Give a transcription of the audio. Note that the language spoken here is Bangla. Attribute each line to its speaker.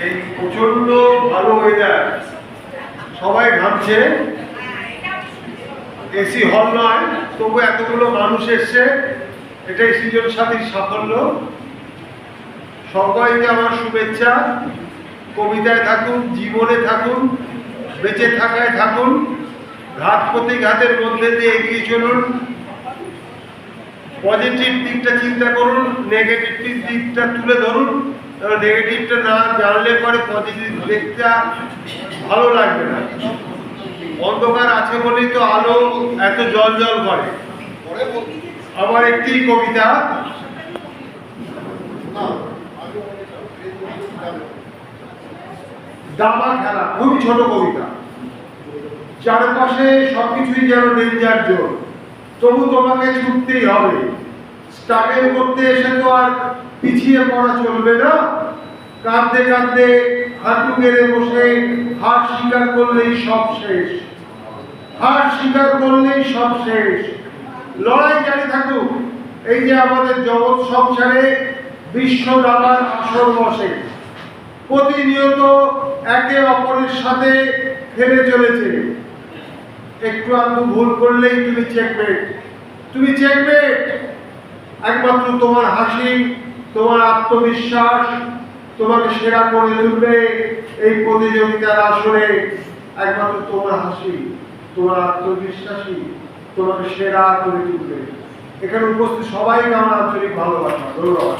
Speaker 1: এই প্রচন্ড ভালো ওয়েদার, সবাই ঘামছে, এসি হল নয়, তবু এতগুলো মানুষ এসছে, এটাই সৃজন সাথীর সাফল্য। সবাইকে আমার শুভেচ্ছা। কবিতায় থাকুন, জীবনে থাকুন, বেঁচে থাকায় থাকুন, ঘাত প্রতিঘাতের মধ্যে দিয়ে এগিয়ে চলুন। পজিটিভ দিকটা চিন্তা করুন, নেগেটিভ দিকটা তুলে ধরুন। নেগেটিভটা না জানলে পরে পজিটিভ দিকটা ভালো লাগবে না। অন্ধকার আছে বলেই তো আলো এত জল জল করে। আমার একটি কবিতা, দাবা খেলা, খুবই ছোট কবিতা। চারপাশে সবকিছুই যেন ডেঞ্জার জোন, তবু তোমাকে ছুটতেই হবে। স্ট্রাগল করতে এসে তো আর পিছিয়ে পড়া চলবে না। কাঁদতে কাঁদতে হাঁটু গেড়ে বসে হার স্বীকার করলেই সব শেষ। হার স্বীকার করলেই সব শেষ। লড়াই জারি থাকুক, এই যে আমাদের জগৎ সংসারে বিশ্ব দাবার আসর বসে। প্রতিনিয়ত একে অপরের সাথে খেলে চলেছে। একটু আধটু ভুল করলেই তুমি চেকমেট। তুমি চেকমেট। একমাত্র তোমার হাসি, তোমার আত্মবিশ্বাস তোমাকে সেরা করে তুলবে এই প্রতিযোগিতার আসরে। একমাত্র তোমার হাসি, তোমার আত্মবিশ্বাসী তোমাকে সেরা করে তুলবে। এখানে উপস্থিত সবাইকে আমার আন্তরিক ভালোবাসা, ধন্যবাদ।